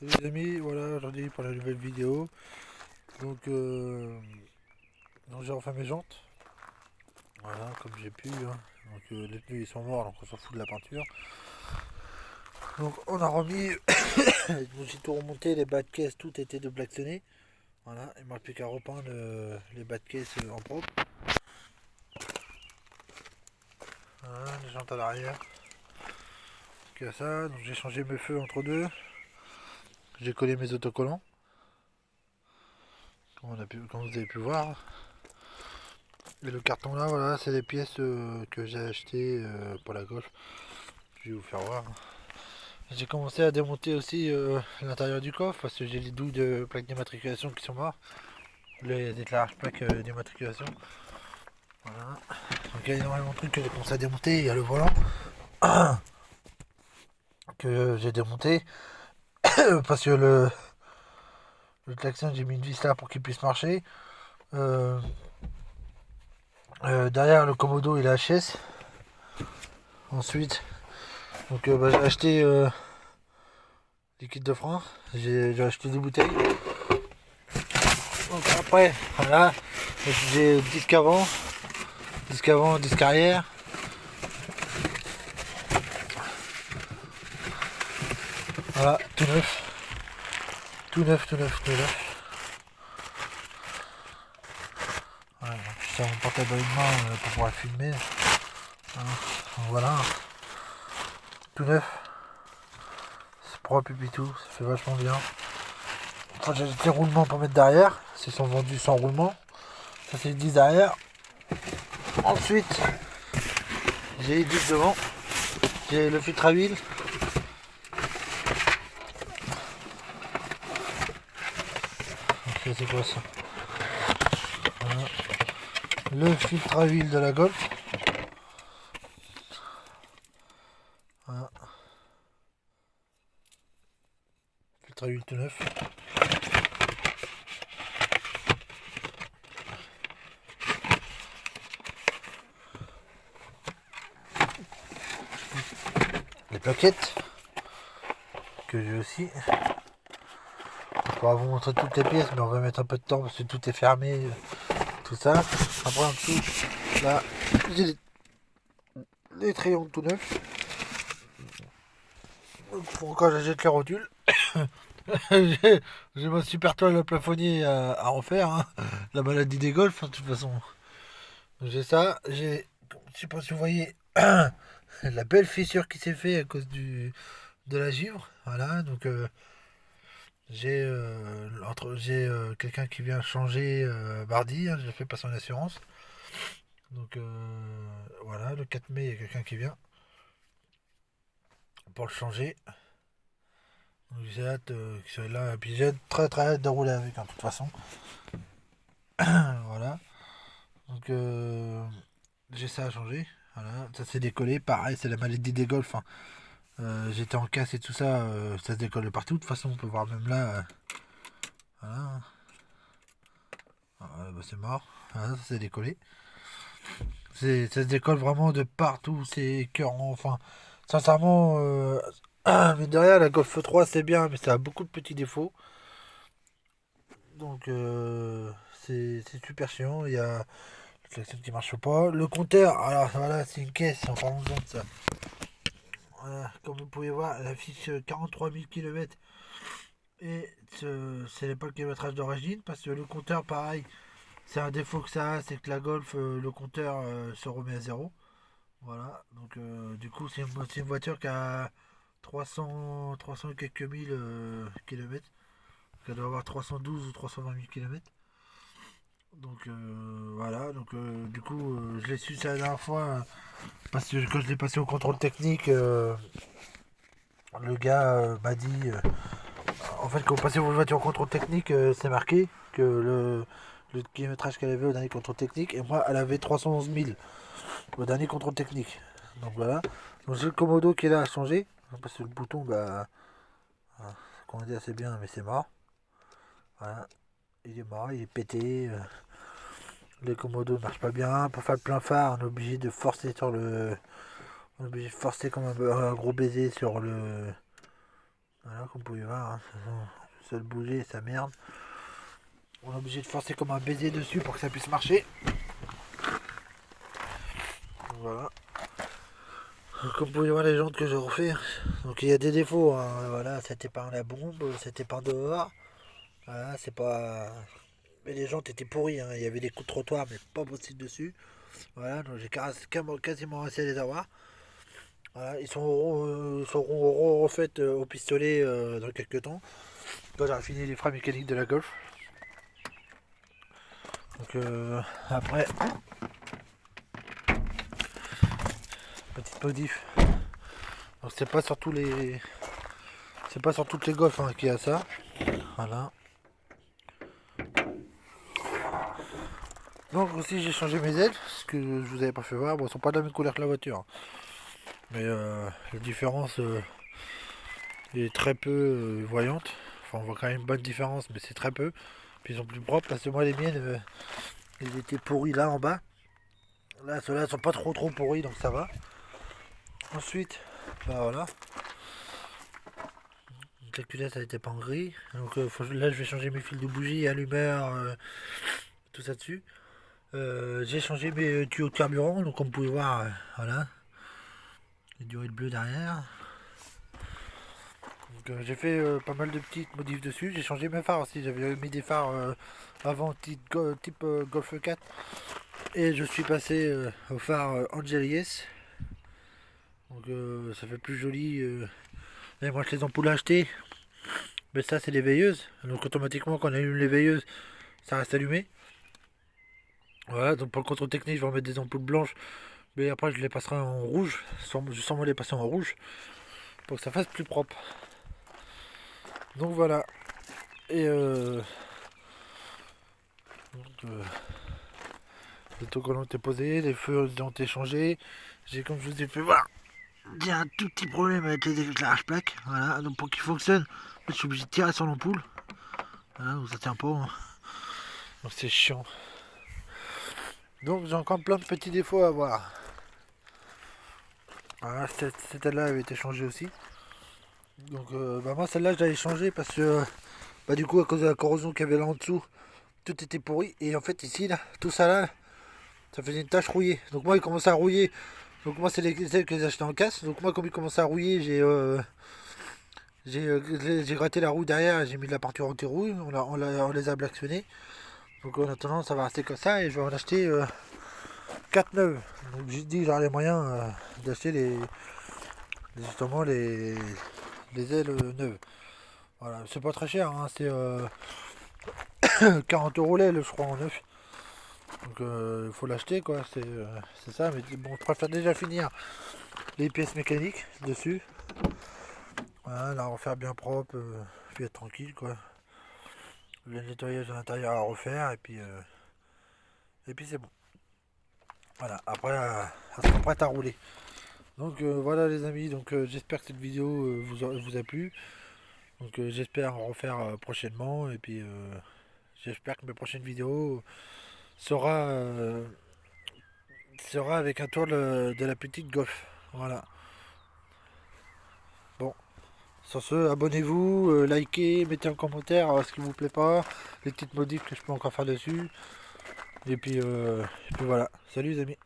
Salut les amis, voilà aujourd'hui pour la nouvelle vidéo. Donc, j'ai refait mes jantes, voilà comme j'ai pu, hein. Donc les pneus ils sont morts donc on s'en fout de la peinture. Donc on a remis, j'ai tout remonté, les bas de caisse tout était de blacksonné. Voilà, il ne manque plus qu'à repeindre les bas de caisse en propre. Voilà, les jantes à l'arrière. Que ça, donc j'ai changé mes feux entre deux. J'ai collé mes autocollants. Comme vous avez pu voir. Et le carton là, voilà, c'est les pièces que j'ai achetées pour la Golf. Je vais vous faire voir. J'ai commencé à démonter aussi l'intérieur du coffre parce que j'ai les douilles de plaques d'immatriculation qui sont mortes. Les éclairages plaques d'immatriculation. Voilà. Donc il y a énormément de trucs que j'ai commencé à démonter. Il y a le volant que j'ai démonté parce que le klaxon j'ai mis une vis là pour qu'il puisse marcher. Euh, Derrière le Komodo il est HS. Ensuite, donc j'ai acheté liquide de frein. J'ai acheté des bouteilles. Donc après, voilà, j'ai disque avant, disque arrière. Voilà, tout neuf. Tout neuf, tout neuf, tout neuf. Voilà, je sers mon portable à une main pour pouvoir filmer. Voilà, tout neuf. C'est propre et puis tout, ça fait vachement bien. Enfin, j'ai des roulements pour mettre derrière. Ils sont vendus sans roulement. Ça c'est les 10 derrière. Ensuite, j'ai les 10 devant. J'ai le filtre à huile. Ok, c'est quoi ça? Voilà. Le filtre à huile de la Golf. Voilà. Filtre à huile tout neuf. Les plaquettes que j'ai aussi. On pourra vous montrer toutes les pièces, mais on va mettre un peu de temps parce que tout est fermé, tout ça. Après en dessous, là, j'ai les triangles tout neufs. Pour quand j'achète les rotules. J'ai ma super toile plafonnier à refaire, hein. La maladie des golfs, hein, de toute façon. J'ai ça, je sais pas si vous voyez, la belle fissure qui s'est fait à cause de la givre. Voilà, donc j'ai quelqu'un qui vient changer mardi, hein, j'ai fait passer en assurance. Donc voilà, le 4 mai, il y a quelqu'un qui vient pour le changer. Donc j'ai hâte qu'il soit là. Et puis j'ai très très hâte de rouler avec, hein, de toute façon. Voilà. Donc j'ai ça à changer. Voilà, ça s'est décollé. Pareil, c'est la maladie des golfs, hein. J'étais en casse et tout ça, ça se décolle de partout. De toute façon, on peut voir même là. Voilà. Bah, c'est mort. Voilà, ça s'est décollé. Ça se décolle vraiment de partout. C'est écœurant. Enfin, sincèrement, mais derrière la Golf 3 c'est bien, mais ça a beaucoup de petits défauts. Donc c'est super chiant. Il y a le klaxon qui marche pas. Le compteur, alors voilà, c'est une caisse. En parlant de ça. Voilà, comme vous pouvez voir, elle affiche 43 000 km. Et ce n'est pas le kilométrage d'origine parce que le compteur, pareil, c'est un défaut que ça a, c'est que la Golf, le compteur se remet à zéro. Voilà, donc du coup, c'est une voiture qui a 300 et quelques mille kilomètres. Elle doit avoir 312 ou 320 000 kilomètres. Donc voilà, donc du coup, je l'ai su ça la dernière fois parce que quand je l'ai passé au contrôle technique, le gars m'a dit en fait, quand vous passez votre voiture au contrôle technique, c'est marqué que le kilométrage qu'elle avait au dernier contrôle technique, et moi, elle avait 311 000 au dernier contrôle technique. Donc voilà. Donc j'ai le Komodo qui est là à changer. Parce que le bouton, bah, ça conduit assez bien, mais c'est mort. Voilà. Il est mort, il est pété. Le Komodo ne marche pas bien. Pour faire le plein phare, on est obligé de forcer On est obligé de forcer comme un gros baiser sur Voilà, comme vous pouvez voir, hein, ça le bouger, ça merde. On est obligé de forcer comme un baiser dessus pour que ça puisse marcher. Voilà. Comme vous pouvez voir les jantes que je refais. Donc il y a des défauts, hein. Voilà, c'était pas la bombe, c'était pas dehors. Voilà, c'est pas. Mais les jantes étaient pourries, hein. Il y avait des coups de trottoir, mais pas possible dessus. Voilà, donc j'ai quasiment réussi à les avoir. Voilà, ils seront refaites au pistolet dans quelques temps. Quand j'aurai fini les freins mécaniques de la Golf. Donc après, petite modif. Donc c'est pas sur tous les. C'est pas sur toutes les Golf hein, qu'il y a ça. Voilà. Donc aussi j'ai changé mes ailes, ce que je vous avais pas fait voir. Bon, elles sont pas de la même couleur que la voiture. Mais la différence est très peu voyante. Enfin on voit quand même une bonne différence, mais c'est très peu. Puis ils sont plus propres parce que moi les miennes, elles étaient pourries là en bas. Là ceux-là sont pas trop pourris donc ça va. Ensuite, bah voilà. La culasse elle était pas en gris. Donc là je vais changer mes fils de bougie, allumeurs, tout ça dessus. J'ai changé mes tuyaux de carburant, donc comme vous pouvez voir, voilà. Les durées de bleu derrière. J'ai fait pas mal de petites modifs dessus. J'ai changé mes phares aussi. J'avais mis des phares avant type Golf 4. Et je suis passé au phare Angelies. Donc ça fait plus joli. Et moi je les ampoules achetées. Mais ça c'est les veilleuses. Donc automatiquement quand on allume les veilleuses, ça reste allumé. Voilà, donc pour le contrôle technique, je vais remettre des ampoules blanches. Mais après je les passerai en rouge. Sans les passer en rouge. Pour que ça fasse plus propre. Donc voilà. Et les autocollants ont été posés, les feux ont été changés. J'ai, comme je vous ai fait voir, j'ai un tout petit problème avec les éclairages plaques. Voilà, donc pour qu'ils fonctionnent, je suis obligé de tirer sur l'ampoule. Voilà, donc ça tient pas. Hein. Donc c'est chiant. Donc j'ai encore plein de petits défauts à voir. Voilà, cette aile-là avait été changée aussi. Donc bah moi celle-là je l'avais changée parce que bah du coup à cause de la corrosion qu'il y avait là en dessous, tout était pourri. Et en fait ici là, tout ça là, ça faisait une tache rouillée. Donc moi il commençait à rouiller. Donc moi c'est celles que j'ai achetées en casse. Donc moi comme il commençait à rouiller, j'ai gratté la roue derrière et j'ai mis de la peinture anti-rouille. On les a blacksionnés. Donc en attendant ça va rester comme ça et je vais en acheter 4 neuves. Donc j'ai dit j'aurai les moyens d'acheter justement les ailes neuves. Voilà, c'est pas très cher, hein, c'est 40 euros l'aile je crois en neuf. Donc il faut l'acheter quoi, c'est ça, mais bon je préfère déjà finir les pièces mécaniques dessus. Voilà, la refaire bien propre, puis être tranquille quoi. Le nettoyage de l'intérieur à refaire et puis c'est bon. Voilà, après elle sera prête à rouler. Donc voilà les amis, donc j'espère que cette vidéo vous a plu. Donc j'espère en refaire prochainement et puis j'espère que mes prochaines vidéos sera, sera avec un tour de la petite Golf. Voilà. Bon, sur ce, abonnez-vous, likez, mettez en commentaire ce qui vous plaît pas, les petites modifs que je peux encore faire dessus. Et puis voilà. Salut les amis.